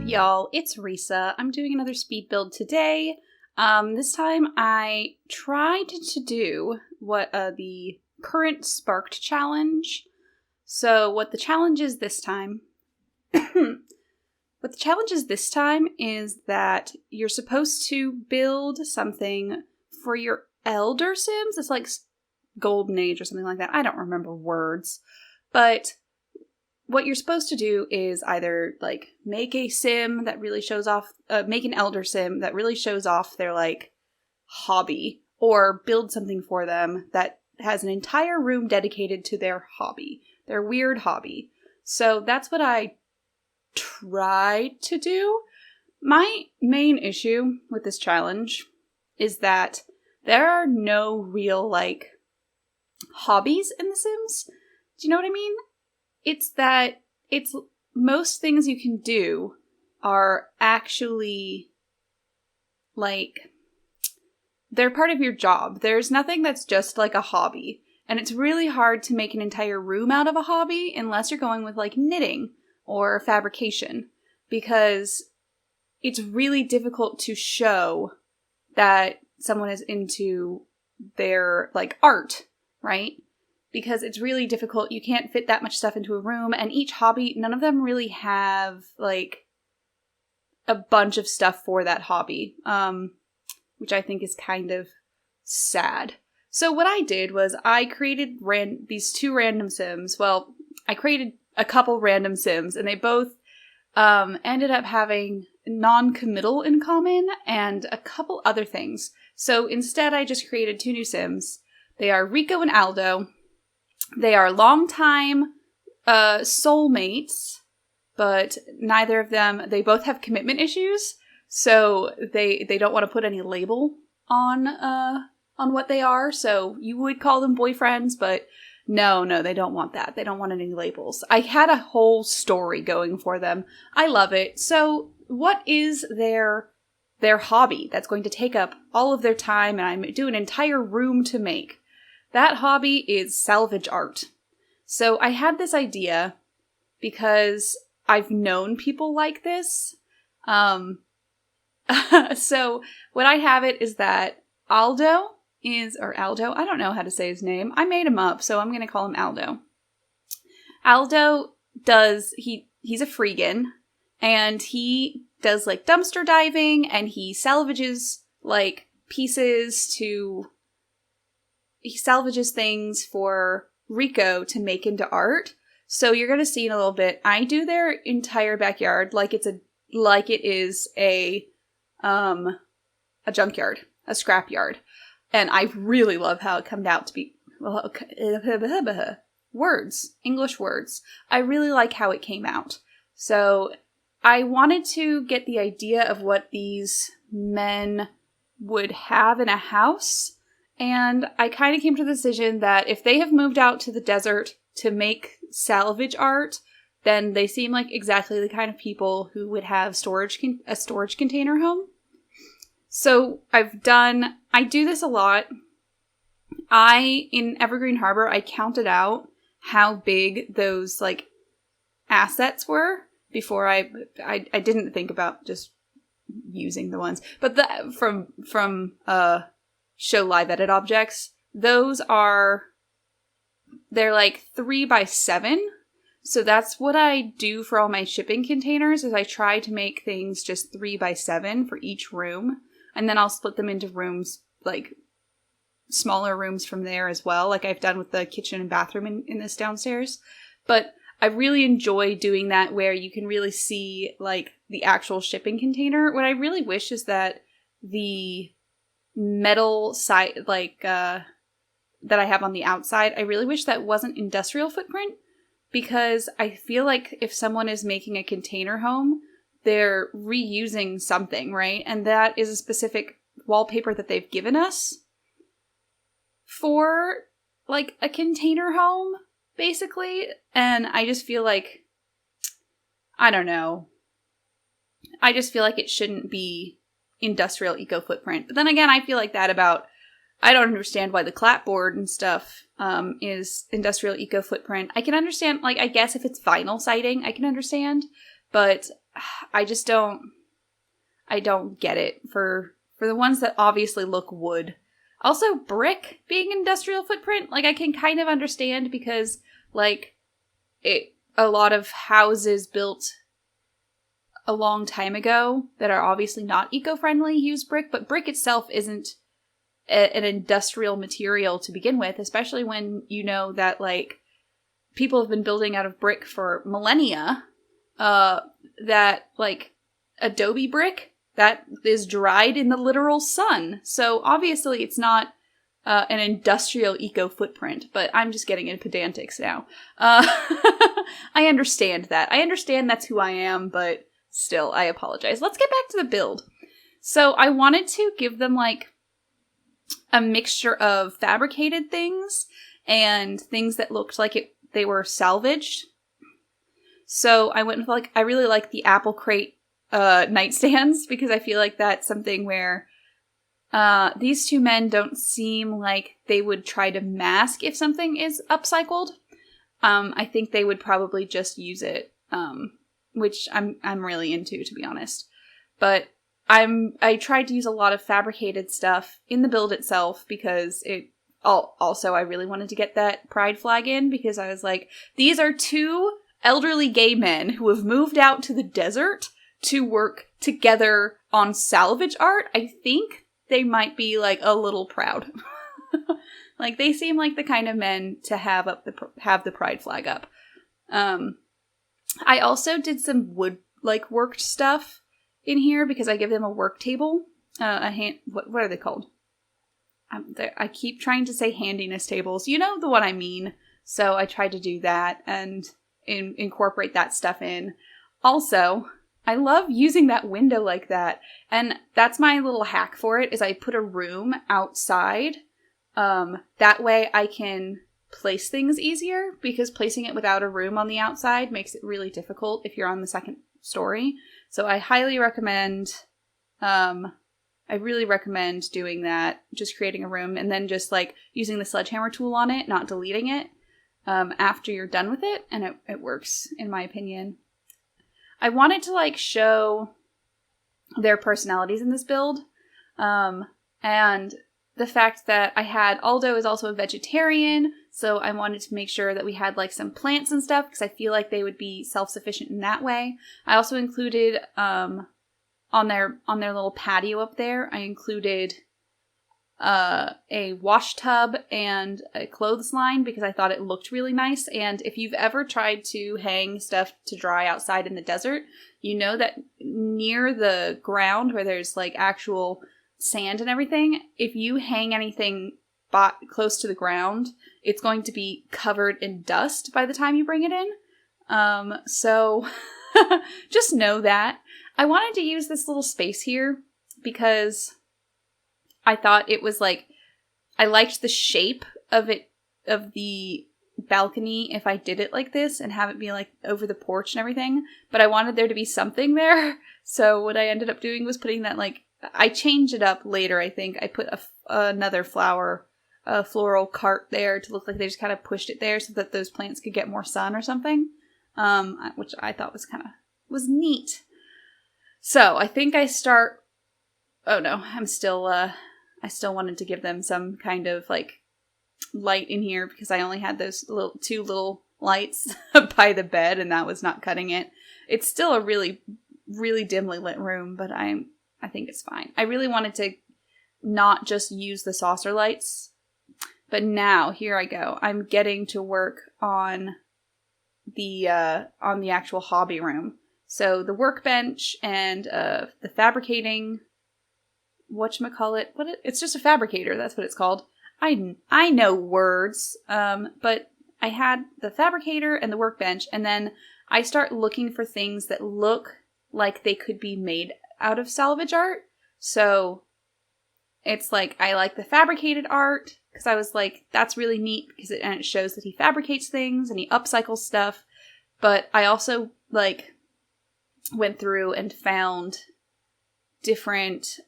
y'all, it's Risa. I'm doing another speed build today. This time I tried to do what the current Sparked challenge. So what the challenge is this time is that you're supposed to build something for your Elder Sims. It's like Golden Age or something like that. I don't remember words. But what you're supposed to do is either, like, make a sim that really shows off, make an elder sim that really shows off their, like, hobby, or build something for them that has an entire room dedicated to their hobby, their weird hobby. So that's what I tried to do. My main issue with this challenge is that there are no real, like, hobbies in The Sims. Do you know what I mean? It's that most things you can do are actually, like, they're part of your job. There's nothing that's just like a hobby. And it's really hard to make an entire room out of a hobby unless you're going with, like, knitting or fabrication. Because it's really difficult to show that someone is into their, like, art, right? Because it's really difficult. You can't fit that much stuff into a room, and each hobby, none of them really have, like, a bunch of stuff for that hobby, which I think is kind of sad. So what I did was I created these two random sims. Well, I created a couple random sims, and they both ended up having non-committal in common and a couple other things. So instead, I just created two new sims. They are Rico and Aldo. They are longtime soulmates, but neither of them, they both have commitment issues, so they don't want to put any label on what they are, so you would call them boyfriends, but no, they don't want that. They don't want any labels. I had a whole story going for them. I love it. So what is their hobby that's going to take up all of their time, and I do an entire room to make? That hobby is salvage art. So I had this idea because I've known people like this. So what I have it is that Aldo, I don't know how to say his name. I made him up, so I'm going to call him Aldo. Aldo he's a freegan, and he does, like, dumpster diving, and he salvages, like, he salvages things for Rico to make into art. So you're going to see in a little bit, I do their entire backyard like it is a junkyard, a scrapyard. And I really love how it comes out to be, English words. I really like how it came out. So I wanted to get the idea of what these men would have in a house. And I kind of came to the decision that if they have moved out to the desert to make salvage art, then they seem like exactly the kind of people who would have a storage container home. So I do this a lot. In Evergreen Harbor, I counted out how big those, like, assets were before I didn't think about just using the ones. But from Show Live Edit objects, they're like 3x7. So that's what I do for all my shipping containers, is I try to make things just 3x7 for each room. And then I'll split them into rooms, like smaller rooms from there as well, like I've done with the kitchen and bathroom in this downstairs. But I really enjoy doing that, where you can really see, like, the actual shipping container. What I really wish is that the metal side, like, that I have on the outside, I really wish that wasn't industrial footprint, because I feel like if someone is making a container home, they're reusing something, right? And that is a specific wallpaper that they've given us for, like, a container home, basically. And I just feel like, I don't know. I just feel like it shouldn't be industrial eco-footprint. But then again, I feel like that about, I don't understand why the clapboard and stuff is industrial eco-footprint. I can understand, like, I guess if it's vinyl siding, I can understand. But I don't get it for the ones that obviously look wood. Also, brick being industrial footprint, like I can kind of understand because like a lot of houses built a long time ago that are obviously not eco-friendly use brick, but brick itself isn't an industrial material to begin with, especially when you know that like people have been building out of brick for millennia. That like adobe brick that is dried in the literal sun, so obviously it's not an industrial eco footprint. But I'm just getting into pedantics now. I understand that. I understand that's who I am, but still, I apologize. Let's get back to the build. So I wanted to give them like a mixture of fabricated things and things that looked like they were salvaged. So I went with like, I really like the apple crate nightstands because I feel like that's something where these two men don't seem like they would try to mask if something is upcycled. I think they would probably just use it, which I'm really into, to be honest. But I tried to use a lot of fabricated stuff in the build itself because also I really wanted to get that pride flag in because I was like, these are two elderly gay men who have moved out to the desert to work together on salvage art. I think they might be like a little proud. Like they seem like the kind of men to have the pride flag up. I also did some wood like worked stuff in here because I give them a work table. What are they called? I keep trying to say handiness tables. You know the one I mean. So I tried to do that and incorporate that stuff in. Also, I love using that window like that. And that's my little hack for it, is I put a room outside. That way I can place things easier, because placing it without a room on the outside makes it really difficult if you're on the second story. So I highly recommend, I really recommend doing that, just creating a room and then just like using the sledgehammer tool on it, not deleting it. After you're done with it, and it works, in my opinion. I wanted to, like, show their personalities in this build, and the fact that Aldo is also a vegetarian, so I wanted to make sure that we had, like, some plants and stuff, because I feel like they would be self-sufficient in that way. I also included, on their little patio up there, I included a wash tub and a clothesline because I thought it looked really nice. And if you've ever tried to hang stuff to dry outside in the desert, you know that near the ground where there's like actual sand and everything, if you hang anything close to the ground, it's going to be covered in dust by the time you bring it in. So just know that. I wanted to use this little space here because I thought it was like, I liked the shape of the balcony if I did it like this and have it be like over the porch and everything, but I wanted there to be something there. So what I ended up doing was putting that, like, I changed it up later, I think. I put another floral cart there to look like they just kind of pushed it there so that those plants could get more sun or something, which I thought was neat. So I think I still wanted to give them some kind of like light in here because I only had those two little lights by the bed, and that was not cutting it. It's still a really, really dimly lit room, but I think it's fine. I really wanted to not just use the saucer lights, but now here I go. I'm getting to work on the actual hobby room. So the workbench and the fabricating. Whatchamacallit? It's just a fabricator, that's what it's called. I know words, but I had the fabricator and the workbench, and then I start looking for things that look like they could be made out of salvage art. So it's like, I like the fabricated art, because I was like, that's really neat, because it shows that he fabricates things, and he upcycles stuff, but I also, like, went through and found different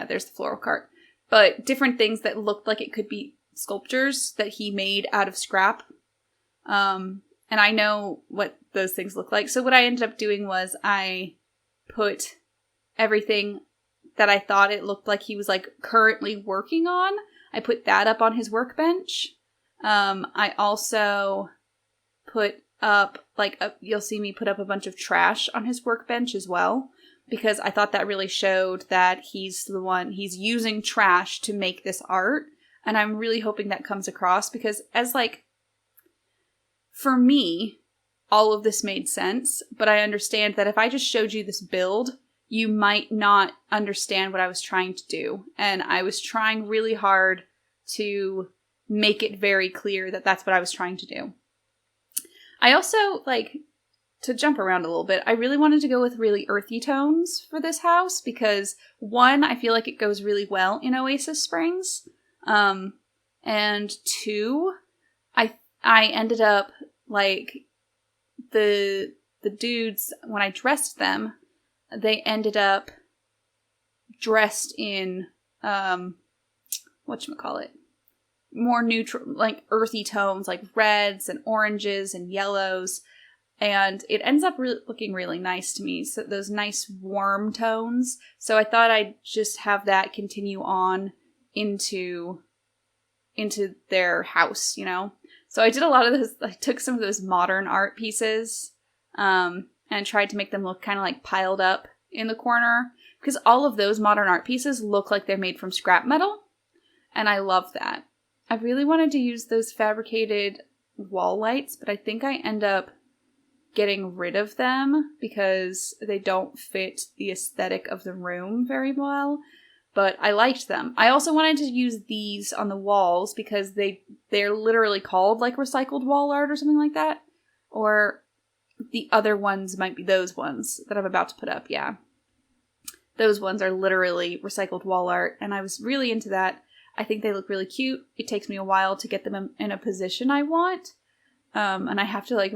there's the floral cart. But different things that looked like it could be sculptures that he made out of scrap. And I know what those things look like. So what I ended up doing was I put everything that I thought it looked like he was like currently working on. I put that up on his workbench. I also put up you'll see me put up a bunch of trash on his workbench as well, because I thought that really showed that he's using trash to make this art. And I'm really hoping that comes across, because as for me, all of this made sense, but I understand that if I just showed you this build, you might not understand what I was trying to do. And I was trying really hard to make it very clear that that's what I was trying to do. I also, to jump around a little bit, I really wanted to go with really earthy tones for this house because, one, I feel like it goes really well in Oasis Springs. And two, I ended up, the dudes, when I dressed them, they ended up dressed in, whatchamacallit, more neutral, earthy tones, like reds and oranges and yellows. And it ends up looking really nice to me. So those nice warm tones. So I thought I'd just have that continue on into their house, So I did a lot of those. I took some of those modern art pieces and tried to make them look kind of like piled up in the corner, because all of those modern art pieces look like they're made from scrap metal. And I love that. I really wanted to use those fabricated wall lights, but I think I end up getting rid of them because they don't fit the aesthetic of the room very well, but I liked them. I also wanted to use these on the walls because they're literally called recycled wall art or something like that, or the other ones might be those ones that I'm about to put up. Yeah, those ones are literally recycled wall art, and I was really into that. I think they look really cute. It takes me a while to get them in a position I want. And I have to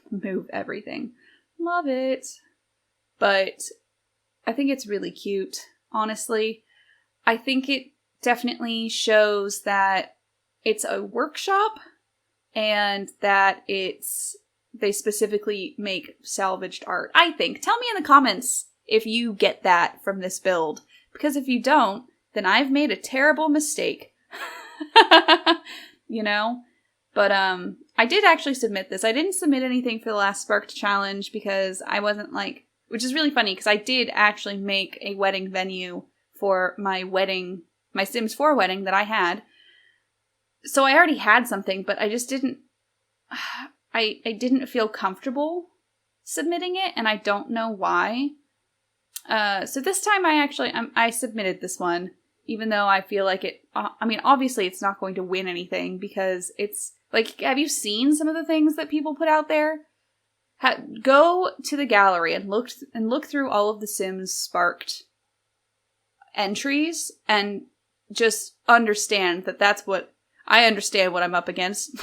move everything. Love it. But I think it's really cute, honestly. I think it definitely shows that it's a workshop and that they specifically make salvaged art. I think. Tell me in the comments if you get that from this build. Because if you don't, then I've made a terrible mistake. But I did actually submit this. I didn't submit anything for the last Sparked challenge because I wasn't which is really funny because I did actually make a wedding venue for my Sims 4 wedding that I had. So I already had something, but I just didn't, I didn't feel comfortable submitting it, and I don't know why. So this time I submitted this one, even though I feel like it, obviously it's not going to win anything because it's, have you seen some of the things that people put out there? Go to the gallery and look through all of the Sims Sparked entries and just understand that that's what, I understand what I'm up against,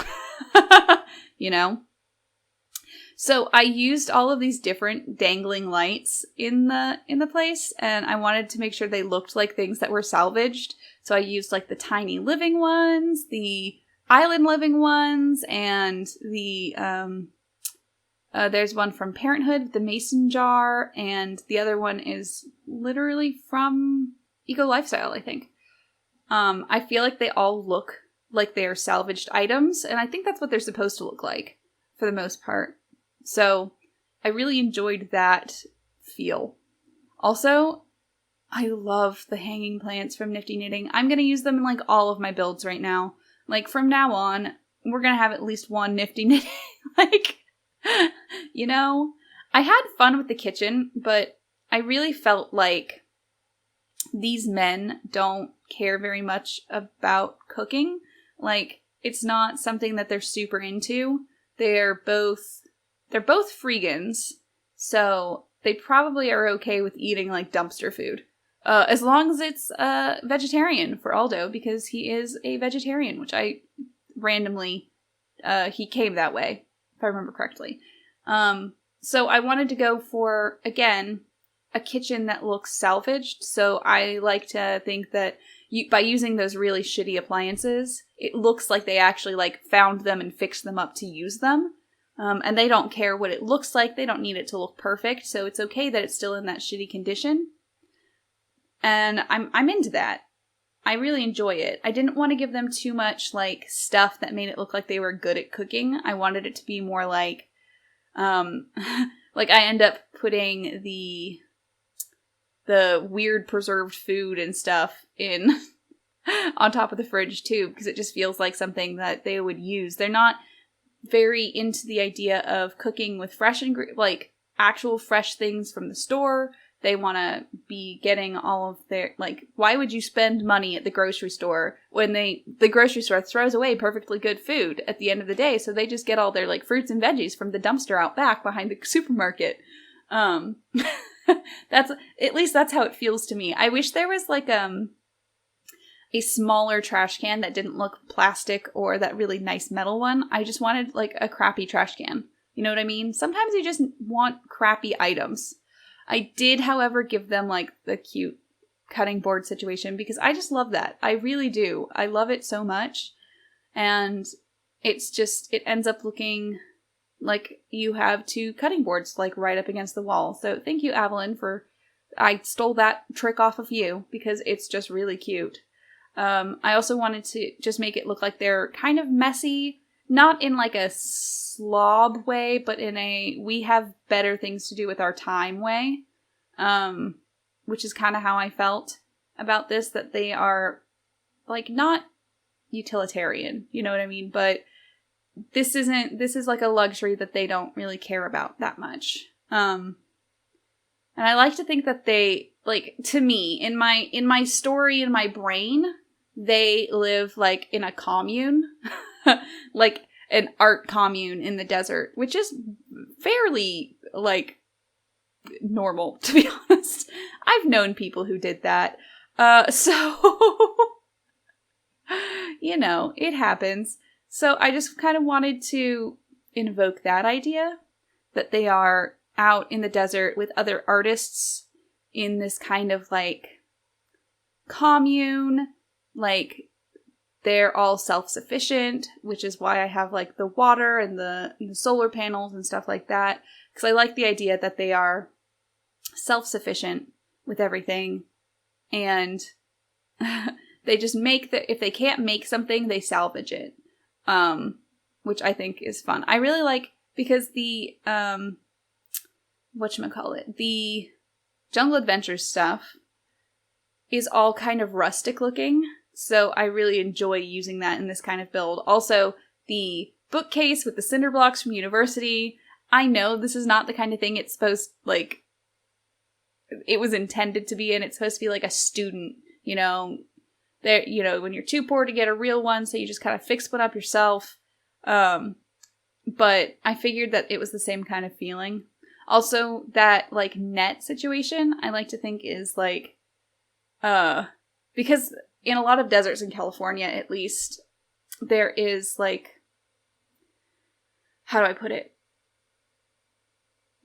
So I used all of these different dangling lights in the place, and I wanted to make sure they looked like things that were salvaged. So I used the tiny living ones, the island living ones, and the there's one from Parenthood, the mason jar, and the other one is literally from Eco Lifestyle, I think. I feel like they all look like they are salvaged items, and I think that's what they're supposed to look like for the most part. So I really enjoyed that feel. Also, I love the hanging plants from Nifty Knitting. I'm going to use them in all of my builds right now. From now on, we're going to have at least one Nifty Knitting. I had fun with the kitchen, but I really felt like these men don't care very much about cooking. It's not something that they're super into. They're both freegans, so they probably are okay with eating dumpster food. As long as it's vegetarian for Aldo, because he is a vegetarian, which I randomly, he came that way, if I remember correctly. So I wanted to go for, again, a kitchen that looks salvaged. So I like to think that by using those really shitty appliances, it looks like they actually found them and fixed them up to use them. And they don't care what it looks like. They don't need it to look perfect. So it's okay that it's still in that shitty condition. And I'm into that. I really enjoy it. I didn't want to give them too much like stuff that made it look like they were good at cooking. I wanted it to be more like, like I end up putting the weird preserved food and stuff in on top of the fridge too, because it just feels like something that they would use. They're not very into the idea of cooking with fresh like actual fresh things from the store. They want to be getting all of their, like, why would you spend money at the grocery store when the grocery store throws away perfectly good food at the end of the day? So they just get all their, like, fruits and veggies from the dumpster out back behind the supermarket. At least that's how it feels to me. I wish there was, like, a smaller trash can that didn't look plastic or that really nice metal one. I just wanted, like, a crappy trash can. You know what I mean? Sometimes you just want crappy items. I did, however, give them, like, the cute cutting board situation because I just love that. I really do. I love it so much. And it's just, it ends up looking like you have two cutting boards, like, right up against the wall. So thank you, Evelyn, I stole that trick off of you because it's just really cute. I also wanted to just make it look like they're kind of messy. Not in like a slob way, but in a we have better things to do with our time way. Which is kind of how I felt about this, that they are like not utilitarian, you know what I mean? But this is like a luxury that they don't really care about that much. And I like to think that they, like, to me, in my story, in my brain, they live like in a commune. Like an art commune in the desert, which is fairly, like, normal, to be honest. I've known people who did that. So, you know, it happens. So I just kind of wanted to invoke that idea, that they are out in the desert with other artists in this kind of, like, commune, like, they're all self-sufficient, which is why I have, like, the water and the solar panels and stuff like that. Because I like the idea that they are self-sufficient with everything. And they just if they can't make something, they salvage it. Which I think is fun. I really like, because the, the Jungle Adventures stuff is all kind of rustic looking. So I really enjoy using that in this kind of build. Also, the bookcase with the cinder blocks from university. I know this is not the kind of thing it's supposed, like, it was intended to be in. It's supposed to be like a student, you know, there, you know, when you're too poor to get a real one, so you just kind of fix one up yourself. But I figured that it was the same kind of feeling. Also, that, like, net situation, I like to think is, like, because in a lot of deserts in California, at least, there is, like, how do I put it?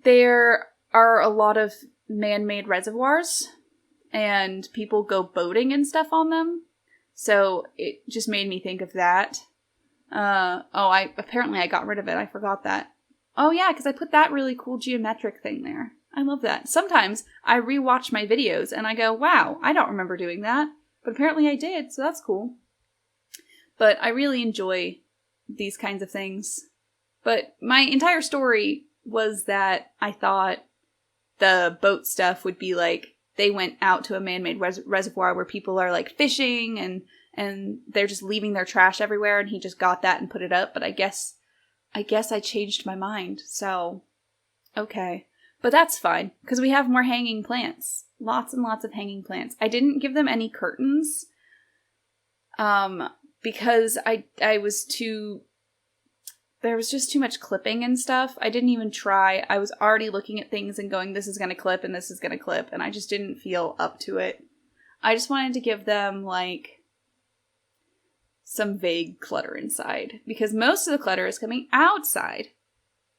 There are a lot of man-made reservoirs, and people go boating and stuff on them. So it just made me think of that. Apparently I got rid of it. I forgot that. Oh yeah, because I put that really cool geometric thing there. I love that. Sometimes I rewatch my videos and I go, wow, I don't remember doing that. But apparently I did, so that's cool. But I really enjoy these kinds of things. But my entire story was that I thought the boat stuff would be like, they went out to a man-made reservoir where people are, like, fishing and they're just leaving their trash everywhere, and he just got that and put it up. But I guess I changed my mind. So, okay. But that's fine, because we have more hanging plants. Lots and lots of hanging plants. I didn't give them any curtains, because I was there was just too much clipping and stuff. I didn't even try. I was already looking at things and going, this is going to clip and this is going to clip, and I just didn't feel up to it. I just wanted to give them, like, some vague clutter inside, because most of the clutter is coming outside.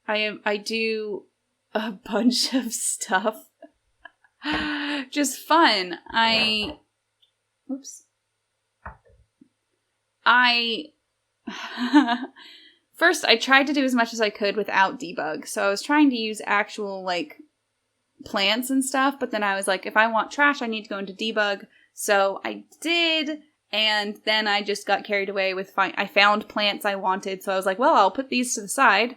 I do a bunch of stuff. Just fun. first I tried to do as much as I could without debug. So I was trying to use actual, like, plants and stuff, but then I was like, if I want trash, I need to go into debug. So I did, and then I just got carried away with I found plants I wanted, so I was like, well, I'll put these to the side.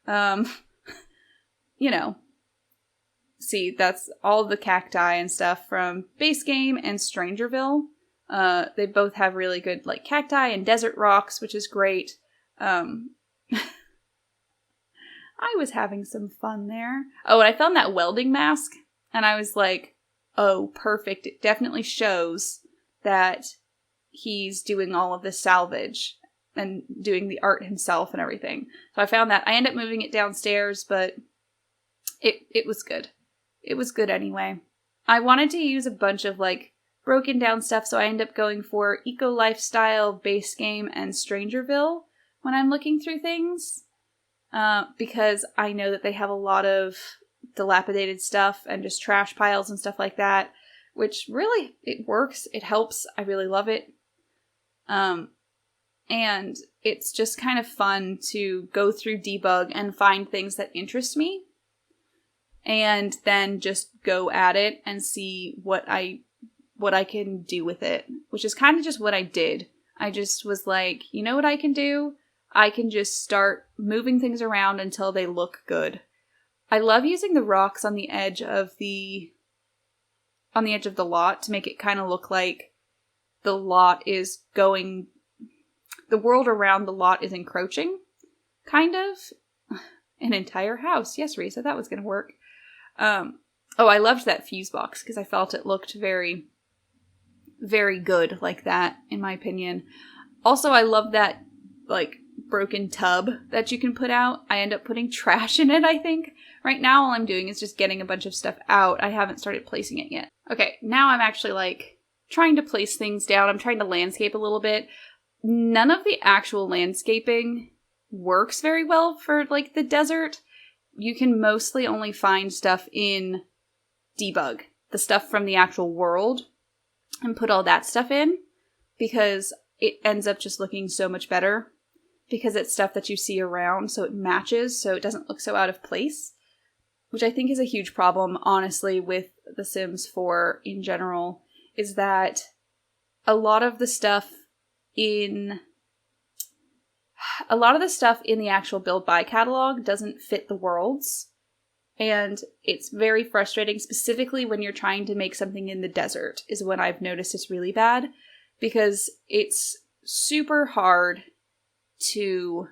You know, see, that's all the cacti and stuff from base game and Strangerville. They both have really good, like, cacti and desert rocks, which is great. I was having some fun there. Oh, and I found that welding mask, and I was like, oh, perfect. It definitely shows that he's doing all of this salvage and doing the art himself and everything. So I found that. I ended up moving it downstairs, but it was good. It was good anyway. I wanted to use a bunch of, like, broken down stuff, so I ended up going for Eco Lifestyle, Base Game, and Strangerville when I'm looking through things. Because I know that they have a lot of dilapidated stuff and just trash piles and stuff like that, which really, it works. It helps. I really love it. And it's just kind of fun to go through debug and find things that interest me and then just go at it and see what I can do with it, which is kind of just what I did. I just was like, you know what I can do? I can just start moving things around until they look good. I love using the rocks on the edge of the lot to make it kind of look like the lot is going, the world around the lot is encroaching, kind of. An entire house. Yes, Risa, that was going to work. Oh, I loved that fuse box because I felt it looked very, very good like that, in my opinion. Also, I love that, like, broken tub that you can put out. I end up putting trash in it, I think. Right now, all I'm doing is just getting a bunch of stuff out. I haven't started placing it yet. Okay, now I'm actually, like, trying to place things down. I'm trying to landscape a little bit. None of the actual landscaping works very well for, like, the desert. You can mostly only find stuff in debug, the stuff from the actual world, and put all that stuff in, because it ends up just looking so much better. Because it's stuff that you see around, so it matches, so it doesn't look so out of place. Which I think is a huge problem, honestly, with The Sims 4 in general, is that a lot of the stuff in the actual build by catalog doesn't fit the worlds. And it's very frustrating, specifically when you're trying to make something in the desert, is when I've noticed it's really bad. Because it's super hard to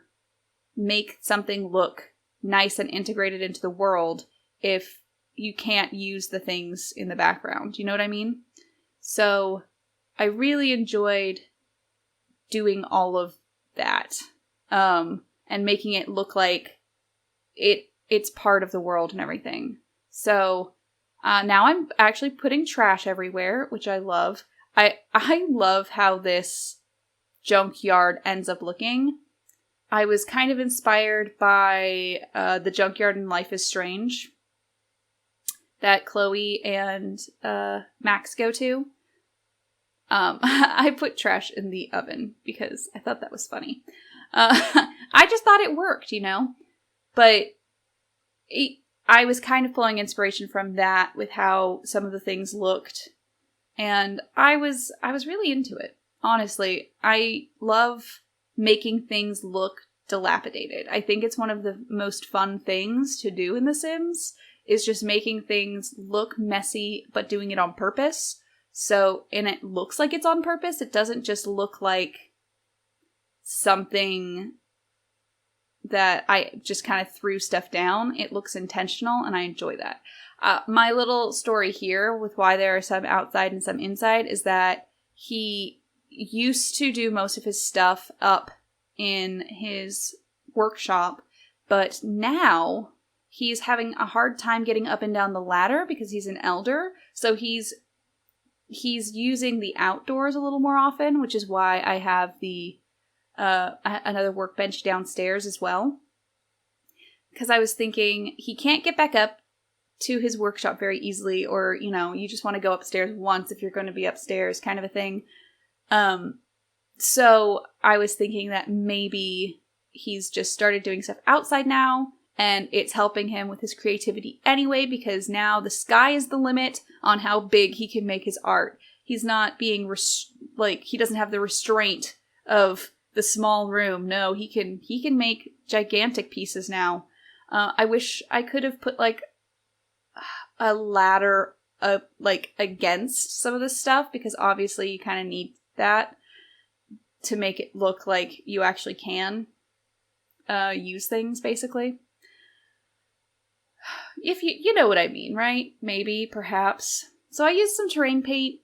make something look nice and integrated into the world if you can't use the things in the background. You know what I mean? So I really enjoyed doing all of that, and making it look like it's part of the world and everything. So now I'm actually putting trash everywhere, which I love. I love how this junkyard ends up looking. I was kind of inspired by the junkyard in Life is Strange that Chloe and Max go to. I put trash in the oven because I thought that was funny. I just thought it worked, you know? But I was kind of pulling inspiration from that with how some of the things looked. And I was really into it. Honestly, I love making things look dilapidated. I think it's one of the most fun things to do in The Sims, is just making things look messy, but doing it on purpose. And it looks like it's on purpose. It doesn't just look like something that I just kind of threw stuff down. It looks intentional, and I enjoy that. My little story here with why there are some outside and some inside is that he used to do most of his stuff up in his workshop, but now he's having a hard time getting up and down the ladder because he's an elder. So he's using the outdoors a little more often, which is why I have the another workbench downstairs as well. Because I was thinking he can't get back up to his workshop very easily, or, you know, you just want to go upstairs once if you're going to be upstairs, kind of a thing. So I was thinking that maybe he's just started doing stuff outside now, and it's helping him with his creativity anyway, because now the sky is the limit on how big he can make his art. He's not being, he doesn't have the restraint of the small room. No, he can make gigantic pieces now. I wish I could have put, like, a ladder, like, against some of this stuff, because obviously you kind of need that to make it look like you actually can use things, basically. If you know what I mean, right? Maybe, perhaps. So I used some terrain paint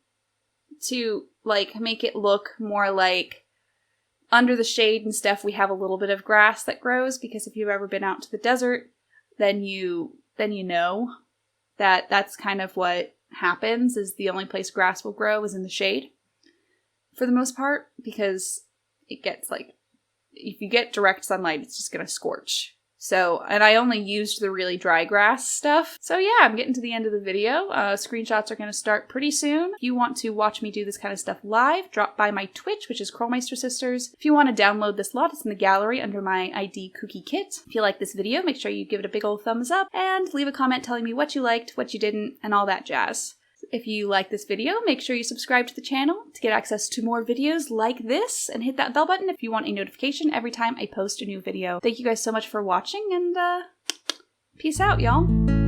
to, like, make it look more like under the shade and stuff we have a little bit of grass that grows, because if you've ever been out to the desert, then you know that that's kind of what happens, is the only place grass will grow is in the shade, for the most part, because it gets, like, if you get direct sunlight, it's just gonna scorch. So, and I only used the really dry grass stuff. So yeah, I'm getting to the end of the video. Screenshots are going to start pretty soon. If you want to watch me do this kind of stuff live, drop by my Twitch, which is Curlmeister Sisters. If you want to download this lot, it's in the gallery under my ID kookykitt. If you like this video, make sure you give it a big old thumbs up and leave a comment telling me what you liked, what you didn't, and all that jazz. If you like this video, make sure you subscribe to the channel to get access to more videos like this, and hit that bell button if you want a notification every time I post a new video. Thank you guys so much for watching, and peace out, y'all.